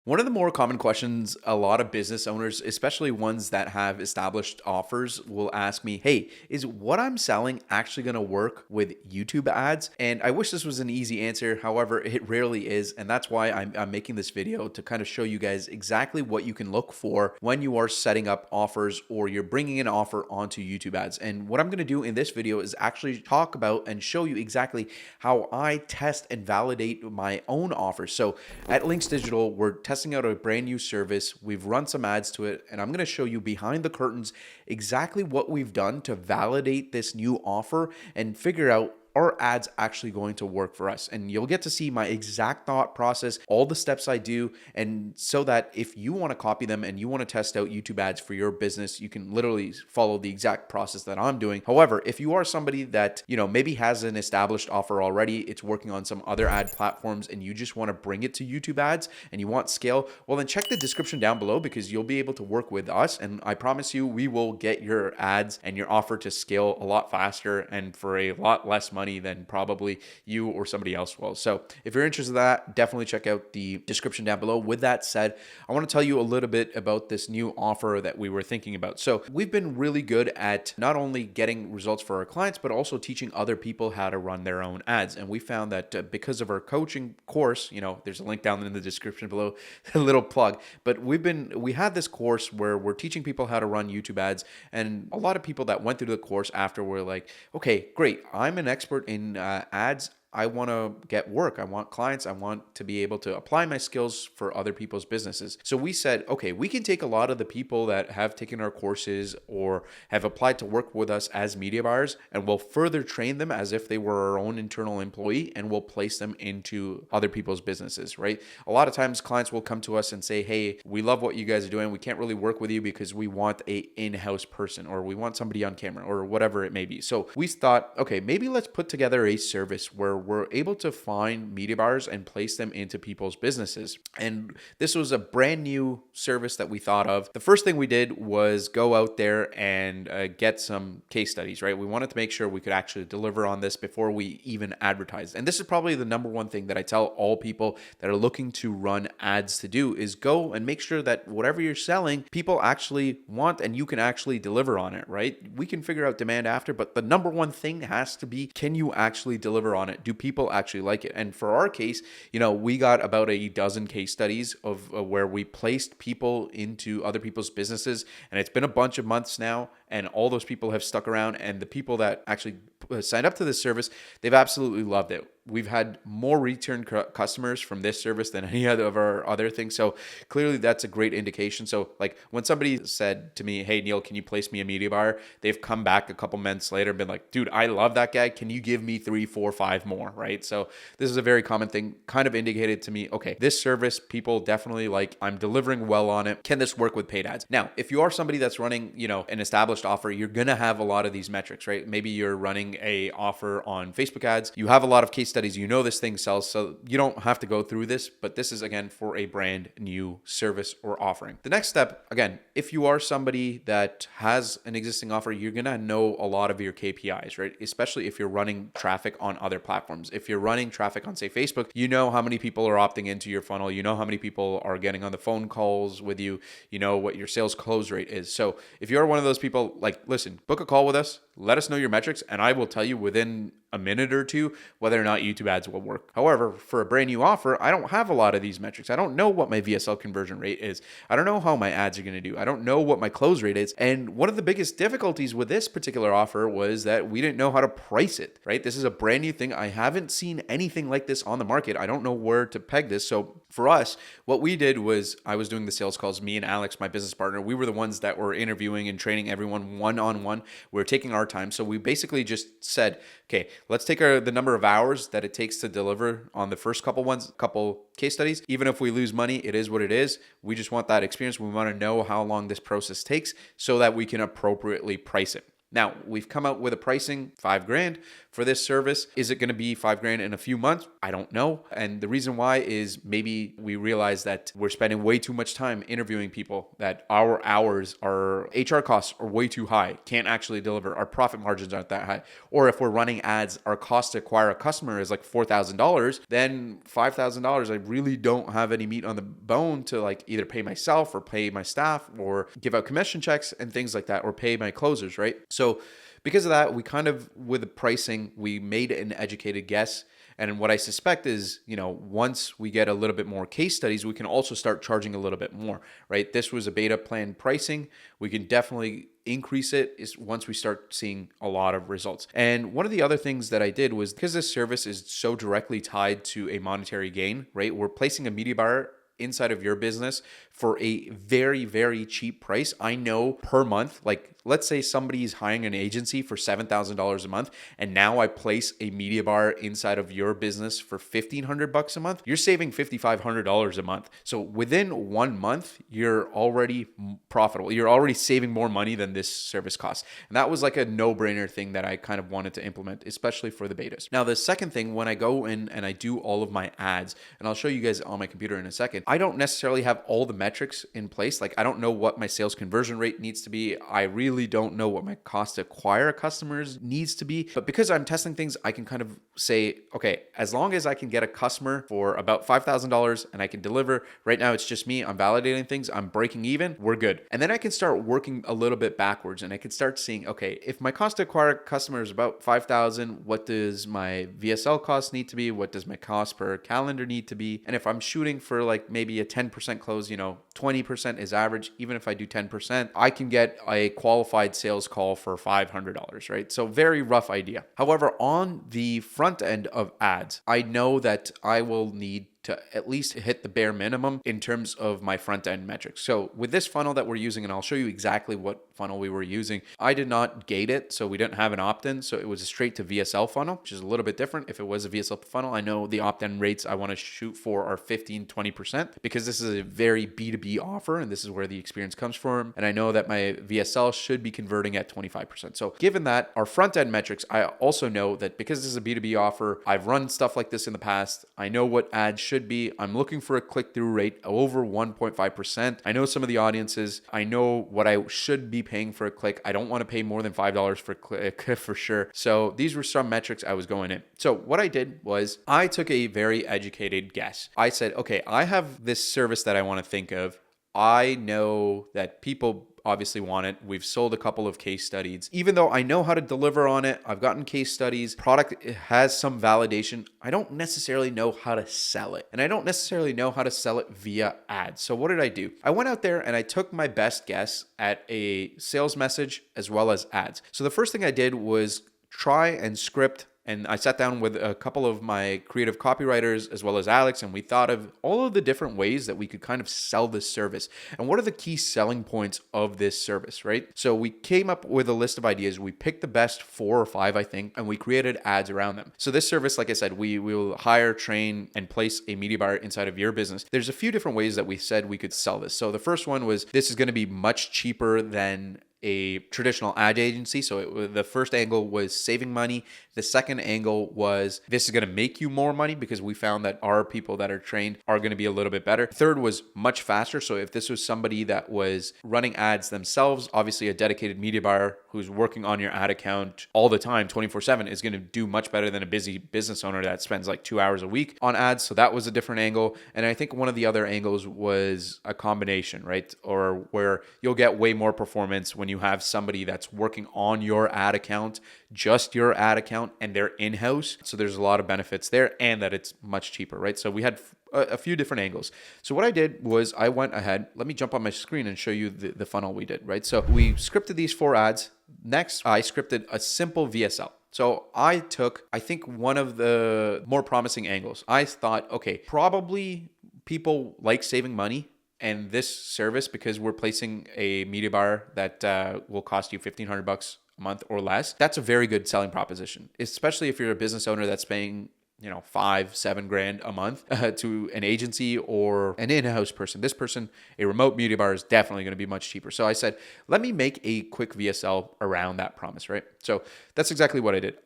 One of the more common questions a lot of business owners, especially ones that have established offers, will ask me, hey, is what I'm selling actually going to work with YouTube ads? And I wish this was an easy answer. However, it rarely is. And that's why I'm making this video to kind of show you guys exactly what you can look for when you are setting up offers or you're bringing an offer onto YouTube ads. And what I'm going to do in this video is actually talk about and show you exactly how I test and validate my own offers. So at Links Digital, we're testing out a brand new service. We've run some ads to it, and I'm going to show you behind the curtains exactly what we've done to validate this new offer and figure out, are ads actually going to work for us? And you'll get to see my exact thought process, all the steps I do, and so that if you want to copy them and you want to test out YouTube ads for your business, you can literally follow the exact process that I'm doing. However, if you are somebody that, maybe has an established offer already, it's working on some other ad platforms, and you just want to bring it to YouTube ads and you want scale, well, then check the description down below because you'll be able to work with us. And I promise you, we will get your ads and your offer to scale a lot faster and for a lot less money than probably you or somebody else will. So if you're interested in that, definitely check out the description down below. With that said, I want to tell you a little bit about this new offer that we were thinking about. So we've been really good at not only getting results for our clients, but also teaching other people how to run their own ads. And we found that because of our coaching course, there's a link down in the description below, a little plug, but we had this course where we're teaching people how to run YouTube ads. And a lot of people that went through the course after were like, okay, great. I'm an expert in ads. I want to get work. I want clients. I want to be able to apply my skills for other people's businesses. So we said, okay, we can take a lot of the people that have taken our courses or have applied to work with us as media buyers, and we'll further train them as if they were our own internal employee, and we'll place them into other people's businesses, right? A lot of times clients will come to us and say, hey, we love what you guys are doing. We can't really work with you because we want a in-house person, or we want somebody on camera, or whatever it may be. So we thought, okay, maybe let's put together a service where we're able to find media buyers and place them into people's businesses. And this was a brand new service that we thought of. The first thing we did was go out there and get some case studies, right? We wanted to make sure we could actually deliver on this before we even advertised. And this is probably the number one thing that I tell all people that are looking to run ads to do is go and make sure that whatever you're selling, people actually want and you can actually deliver on it, right? We can figure out demand after, but the number one thing has to be, can you actually deliver on it? Do people actually like it? And for our case, we got about a dozen case studies of where we placed people into other people's businesses, and it's been a bunch of months now, and all those people have stuck around, and the people that actually signed up to this service, they've absolutely loved it. We've had more return customers from this service than any other of our other things. So clearly that's a great indication. So like when somebody said to me, hey, Neil, can you place me a media buyer? They've come back a couple months later and been like, dude, I love that guy. Can you give me 3, 4, 5 more, right? So this is a very common thing, kind of indicated to me, okay, this service, people definitely like, I'm delivering well on it. Can this work with paid ads? Now, if you are somebody that's running, an established offer, you're going to have a lot of these metrics, right? Maybe you're running a offer on Facebook ads. You have a lot of case studies. This thing sells, so you don't have to go through this, but this is again for a brand new service or offering. The next step, again, if you are somebody that has an existing offer, you're going to know a lot of your KPIs, right? Especially if you're running traffic on other platforms. If you're running traffic on, say, Facebook, you know how many people are opting into your funnel. You know how many people are getting on the phone calls with you. You know what your sales close rate is. So if you're one of those people, like, listen, book a call with us, let us know your metrics, and I will tell you within a minute or two whether or not YouTube ads will work. However, for a brand new offer, I don't have a lot of these metrics. I don't know what my VSL conversion rate is. I don't know how my ads are going to do. I don't know what my close rate is. And one of the biggest difficulties with this particular offer was that we didn't know how to price it, right? This is a brand new thing. I haven't seen anything like this on the market. I don't know where to peg this. So for us, what we did was I was doing the sales calls. Me and Alex, my business partner, we were the ones that were interviewing and training everyone one-on-one. We were taking our time. So we basically just said, okay, let's take the number of hours that it takes to deliver on the first couple case studies. Even if we lose money, it is what it is. We just want that experience. We want to know how long this process takes so that we can appropriately price it. Now, we've come out with a pricing $5,000 for this service. Is it going to be $5,000 in a few months? I don't know. And the reason why is maybe we realize that we're spending way too much time interviewing people, that our hours, our HR costs are way too high, can't actually deliver, our profit margins aren't that high. Or if we're running ads, our cost to acquire a customer is like $4,000, then $5,000, I really don't have any meat on the bone to like either pay myself or pay my staff or give out commission checks and things like that, or pay my closers, right? So because of that, we kind of, with the pricing, we made an educated guess. And what I suspect is, once we get a little bit more case studies, we can also start charging a little bit more, right? This was a beta plan pricing. We can definitely increase it is once we start seeing a lot of results. And one of the other things that I did was, because this service is so directly tied to a monetary gain, right? We're placing a media buyer inside of your business for a very, very cheap price. I know per month, like let's say somebody's hiring an agency for $7,000 a month, and now I place a media bar inside of your business for $1,500 a month. You're saving $5,500 a month. So within 1 month, you're already profitable. You're already saving more money than this service costs. And that was like a no-brainer thing that I kind of wanted to implement, especially for the betas. Now, the second thing, when I go in and I do all of my ads, and I'll show you guys on my computer in a second, I don't necessarily have all the metrics in place. Like I don't know what my sales conversion rate needs to be. I really don't know what my cost to acquire customers needs to be. But because I'm testing things, I can kind of say, okay, as long as I can get a customer for about $5,000 and I can deliver, right now it's just me, I'm validating things, I'm breaking even, we're good. And then I can start working a little bit backwards and I can start seeing, okay, if my cost to acquire customers is about $5,000, what does my VSL cost need to be? What does my cost per calendar need to be? And if I'm shooting for like maybe a 10% close, 20% is average. Even if I do 10%, I can get a qualified sales call for $500, right? So very rough idea. However, on the front end of ads, I know that I will need to at least hit the bare minimum in terms of my front end metrics. So with this funnel that we're using, and I'll show you exactly what funnel we were using, I did not gate it. So we didn't have an opt-in. So it was a straight to VSL funnel, which is a little bit different. If it was a VSL funnel, I know the opt-in rates I want to shoot for are 15, 20% because this is a very B2B offer and this is where the experience comes from. And I know that my VSL should be converting at 25%. So given that, our front end metrics, I also know that because this is a B2B offer, I've run stuff like this in the past. I know what ads should be. I'm looking for a click-through rate over 1.5%. I know some of the audiences. I know what I should be paying for a click. I don't want to pay more than $5 for a click for sure. So these were some metrics I was going in. So what I did was I took a very educated guess. I said, okay, I have this service that I want to think of. I know that people obviously want it. We've sold a couple of case studies. Even though I know how to deliver on it, I've gotten case studies, product has some validation, I don't necessarily know how to sell it. And I don't necessarily know how to sell it via ads. So what did I do? I went out there and I took my best guess at a sales message as well as ads. So the first thing I did was try and script. And I sat down with a couple of my creative copywriters as well as Alex, and we thought of all of the different ways that we could kind of sell this service. And what are the key selling points of this service, right? So we came up with a list of ideas. We picked the best 4 or 5, I think, and we created ads around them. So this service, like I said, we will hire, train, and place a media buyer inside of your business. There's a few different ways that we said we could sell this. So the first one was this is going to be much cheaper than a traditional ad agency. So the first angle was saving money. The second angle was this is going to make you more money because we found that our people that are trained are going to be a little bit better. Third was much faster. So if this was somebody that was running ads themselves, obviously a dedicated media buyer who's working on your ad account all the time, 24/7, is going to do much better than a busy business owner that spends like 2 hours a week on ads. So that was a different angle. And I think one of the other angles was a combination, right? Or where you'll get way more performance when you have somebody that's working on your ad account, just your ad account, and they're in-house. So there's a lot of benefits there and that it's much cheaper, right? So we had a few different angles. So what I did was I went ahead, let me jump on my screen and show you the funnel we did, right? So we scripted these 4 ads. Next, I scripted a simple VSL. So I took, I think, one of the more promising angles. I thought, okay, probably people like saving money. And this service, because we're placing a media buyer that will cost you $1,500 a month or less, that's a very good selling proposition, especially if you're a business owner that's paying $5-7 grand a month to an agency or an in-house person. This person, a remote beauty bar, is definitely going to be much cheaper. So I said, let me make a quick VSL around that promise, right? So that's exactly what I did.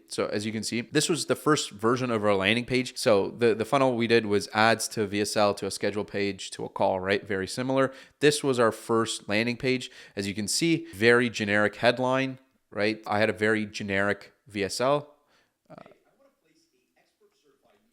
So as you can see, this was the first version of our landing page. So the funnel we did was ads to VSL to a schedule page to a call, right? Very similar. This was our first landing page. As you can see, very generic headline, right? I had a very generic VSL.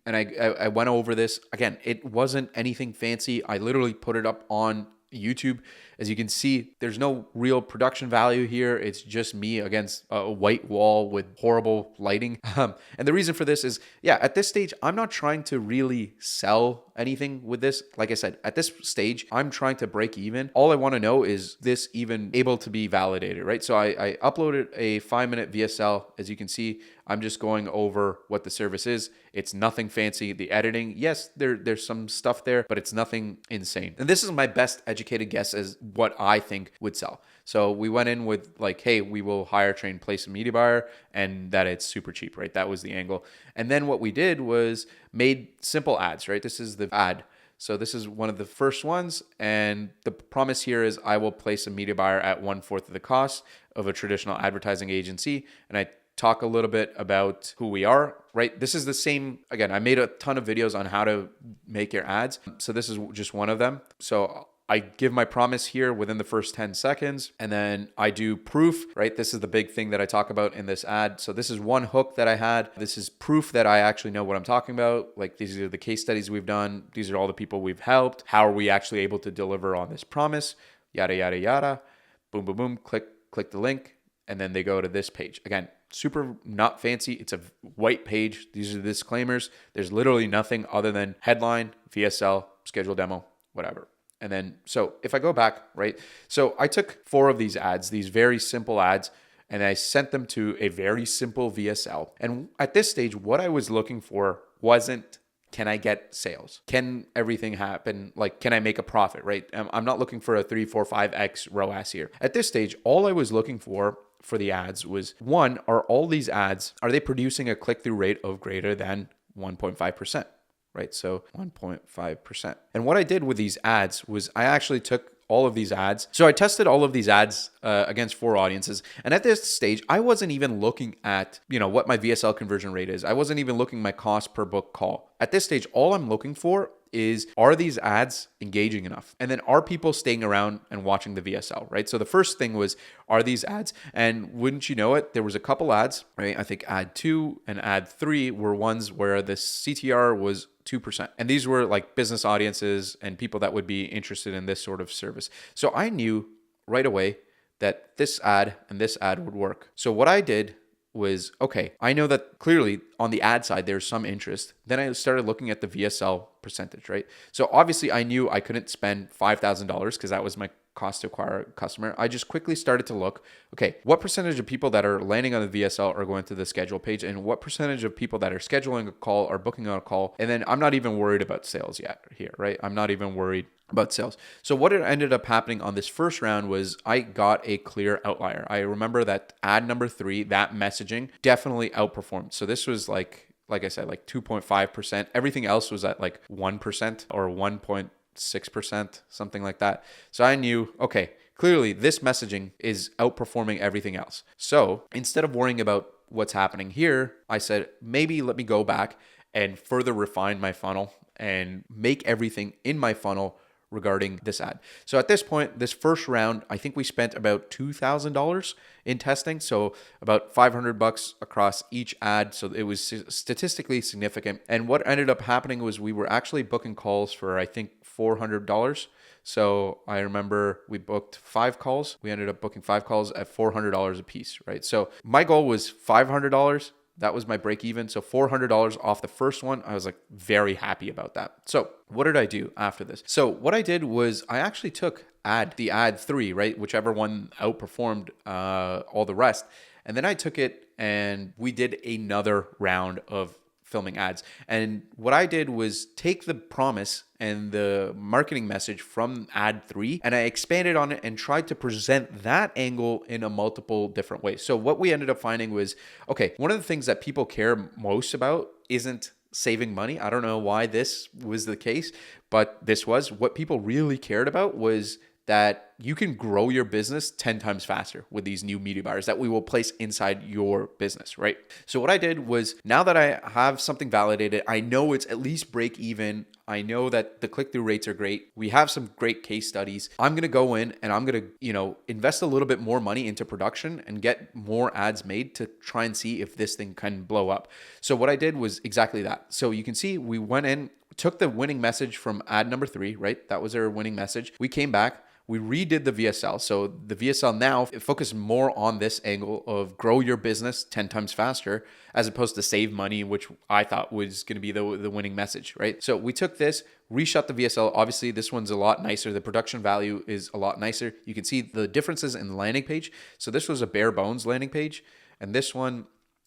And I went over this again. It wasn't anything fancy. I literally put it up on YouTube. As you can see, there's no real production value here. It's just me against a white wall with horrible lighting. And the reason for this is, at this stage, I'm not trying to really sell anything with this. Like I said, at this stage, I'm trying to break even. All I want to know is this even able to be validated, right? So I uploaded a 5-minute VSL. As you can see, I'm just going over what the service is. It's nothing fancy. The editing, yes, there's some stuff there, but it's nothing insane. And this is my best educated guess as what I think would sell. So we went in with like, hey, we will hire, train, place a media buyer, and that it's super cheap, right? That was the angle. And then what we did was made simple ads, right? This is the ad. So this is one of the first ones. And the promise here is I will place a media buyer at 1/4 of the cost of a traditional advertising agency. And I talk a little bit about who we are, right? This is the same. Again, I made a ton of videos on how to make your ads. So this is just one of them. So I give my promise here within the first 10 seconds, and then I do proof, right? This is the big thing that I talk about in this ad. So this is one hook that I had. This is proof that I actually know what I'm talking about. Like, these are the case studies we've done. These are all the people we've helped. How are we actually able to deliver on this promise? Yada, yada, yada. Boom, boom, boom. Click the link, and then they go to this page. Again, super not fancy. It's a white page. These are the disclaimers. There's literally nothing other than headline, VSL, schedule demo, whatever. And then, so if I go back, right? So I took 4 of these ads, these very simple ads, and I sent them to a very simple VSL. And at this stage, what I was looking for wasn't, can I get sales? Can everything happen? Like, can I make a profit, right? I'm not looking for a 3, 4, 5x ROAS here. At this stage, all I was looking for the ads was, one, are all these ads, are they producing a click-through rate of greater than 1.5%? Right? So 1.5%. And what I did with these ads was I actually took all of these ads. So I tested all of these ads against 4 audiences. And at this stage, I wasn't even looking at, what my VSL conversion rate is. I wasn't even looking at my cost per book call. At this stage, all I'm looking for is, are these ads engaging enough? And then are people staying around and watching the VSL, right? So the first thing was, are these ads? And wouldn't you know it, there was a couple ads, right? I think ad 2 and ad 3 were ones where the CTR was 2%. And these were like business audiences and people that would be interested in this sort of service. So I knew right away that this ad and this ad would work. So what I did was, okay, I know that clearly on the ad side, there's some interest. Then I started looking at the VSL percentage, right? So obviously I knew I couldn't spend $5,000 because that was my cost to acquire a customer. I just quickly started to look, okay, what percentage of people that are landing on the VSL are going to the schedule page, and what percentage of people that are scheduling a call are booking on a call? And then I'm not even worried about sales yet here, right? I'm not even worried about sales. So what ended up happening on this first round was I got a clear outlier. I remember that ad number 3, that messaging definitely outperformed. So this was like I said, like 2.5%. Everything else was at like 1% or 1.6%, something like that. So I knew, okay, clearly this messaging is outperforming everything else. So instead of worrying about what's happening here, I said, maybe let me go back and further refine my funnel and make everything in my funnel regarding this ad. So at this point, this first round, I think we spent about $2,000 in testing. So about $500 across each ad. So it was statistically significant. And what ended up happening was we were actually booking calls for, I think, $400. So I remember we booked 5 calls. We ended up booking 5 calls at $400 a piece, right? So my goal was $500. That was my break even. So $400 off the first one. I was like very happy about that. So what did I do after this? So what I did was I actually took the ad 3, right? Whichever one outperformed all the rest. And then I took it and we did another round of filming ads. And what I did was take the promise and the marketing message from ad 3 and I expanded on it and tried to present that angle in a multiple different ways. So what we ended up finding was, okay, one of the things that people care most about isn't saving money. I don't know why this was the case, but this was what people really cared about, was that you can grow your business 10 times faster with these new media buyers that we will place inside your business, right? So what I did was, now that I have something validated, I know it's at least break even. I know that the click-through rates are great. We have some great case studies. I'm going to go in and I'm going to, invest a little bit more money into production and get more ads made to try and see if this thing can blow up. So what I did was exactly that. So you can see we went in, took the winning message from ad number 3, right? That was our winning message. We came back. We redid the VSL. So the VSL now, it focused more on this angle of grow your business 10 times faster, as opposed to save money, which I thought was going to be the winning message, right? So we took this, reshot the VSL. Obviously, this one's a lot nicer. The production value is a lot nicer. You can see the differences in the landing page. So this was a bare bones landing page. And this one,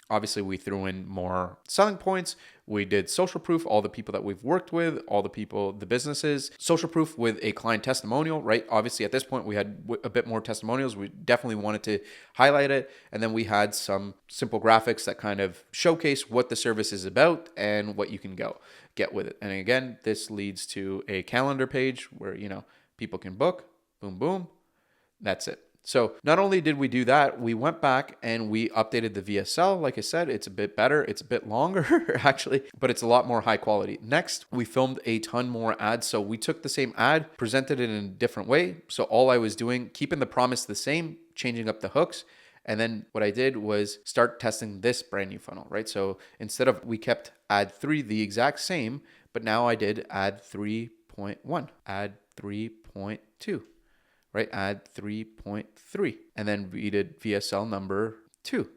obviously, we threw in more selling points. We did social proof, all the people that we've worked with, all the people, the businesses, social proof with a client testimonial, right? Obviously, at this point, we had a bit more testimonials. We definitely wanted to highlight it. And then we had some simple graphics that kind of showcase what the service is about and what you can get with it. And again, this leads to a calendar page where, people can book, boom, boom. That's it. So not only did we do that, we went back and we updated the VSL. Like I said, it's a bit better. It's a bit longer actually, but it's a lot more high quality. Next, we filmed a ton more ads. So we took the same ad, presented it in a different way. So all I was doing, keeping the promise the same, changing up the hooks. And then what I did was start testing this brand new funnel, right? So instead of, we kept ad 3 the exact same, but now I did ad 3.1, ad 3.2. right? Add 3.3. And then we did VSL number 2,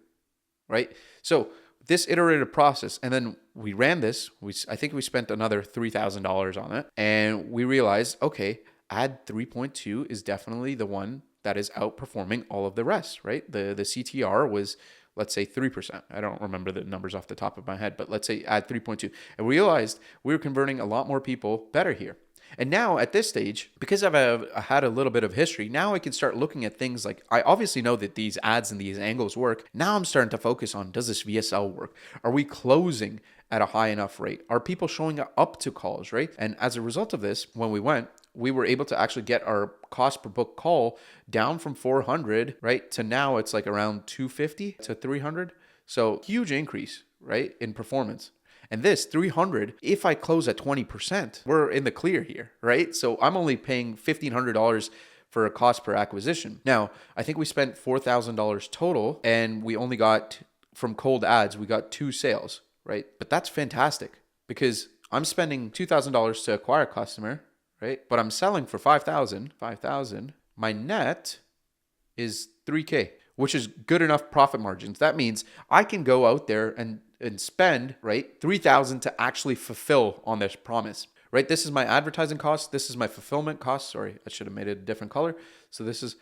right? So this iterative process, and then we ran this. I think we spent another $3,000 on it. And we realized, okay, add 3.2 is definitely the one that is outperforming all of the rest, right? The CTR was, let's say 3%. I don't remember the numbers off the top of my head, but let's say add 3.2. And we realized we were converting a lot more people better here. And now at this stage, because I've had a little bit of history, now I can start looking at things like, I obviously know that these ads and these angles work. Now I'm starting to focus on, does this VSL work? Are we closing at a high enough rate? Are people showing up to calls, right? And as a result of this, when we went, we were able to actually get our cost per book call down from 400, right? To now it's like around 250 to 300. So huge increase, right? In performance. And this 300, if I close at 20%, we're in the clear here, right? So I'm only paying $1,500 for a cost per acquisition. Now, I think we spent $4,000 total and we only got, from cold ads, we got 2 sales, right? But that's fantastic because I'm spending $2,000 to acquire a customer, right? But I'm selling for $5,000. My net is $3K, which is good enough profit margins. That means I can go out there and spend, right, $3,000 to actually fulfill on this promise, right? This is my advertising cost. This is my fulfillment cost. Sorry, I should have made it a different color. So this is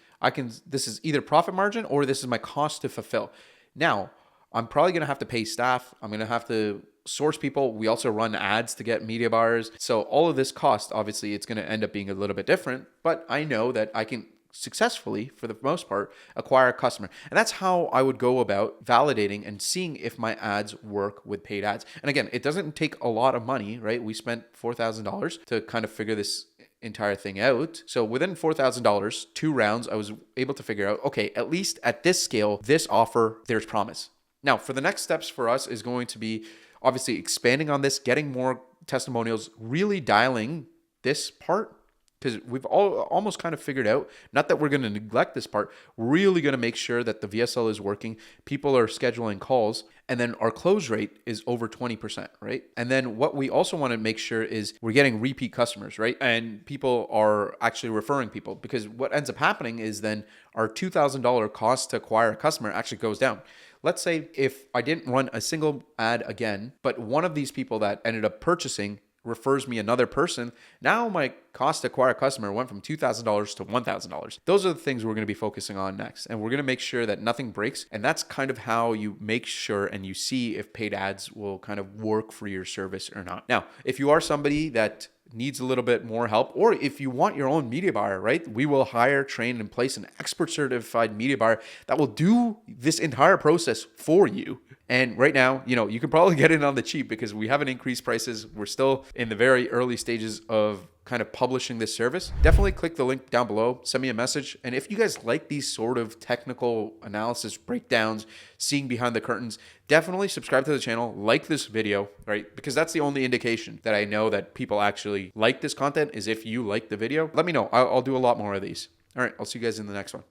either profit margin or this is my cost to fulfill. Now, I'm probably going to have to pay staff. I'm going to have to source people. We also run ads to get media buyers. So all of this cost, obviously, it's going to end up being a little bit different, but I know that I can successfully, for the most part, acquire a customer. And that's how I would go about validating and seeing if my ads work with paid ads. And again, it doesn't take a lot of money, right? We spent $4,000 to kind of figure this entire thing out. So within $4,000, 2 rounds, I was able to figure out, okay, at least at this scale, this offer, there's promise. Now, for the next steps for us is going to be obviously expanding on this, getting more testimonials, really dialing this part, because we've almost kind of figured out, not that we're going to neglect this part, we're really going to make sure that the VSL is working, people are scheduling calls, and then our close rate is over 20%, right? And then what we also want to make sure is we're getting repeat customers, right? And people are actually referring people, because what ends up happening is then our $2,000 cost to acquire a customer actually goes down. Let's say if I didn't run a single ad again, but one of these people that ended up purchasing refers me another person, now my cost to acquire a customer went from $2,000 to $1,000. Those are the things we're going to be focusing on next. And we're going to make sure that nothing breaks. And that's kind of how you make sure and you see if paid ads will kind of work for your service or not. Now, if you are somebody that needs a little bit more help, or if you want your own media buyer, right? We will hire, train, and place an expert certified media buyer that will do this entire process for you. And right now, you can probably get it on the cheap because we haven't increased prices. We're still in the very early stages of kind of publishing this service. Definitely click the link down below, send me a message. And if you guys like these sort of technical analysis breakdowns, seeing behind the curtains, definitely subscribe to the channel, like this video, right? Because that's the only indication that I know that people actually like this content is if you like the video. Let me know. I'll do a lot more of these. All right, I'll see you guys in the next one.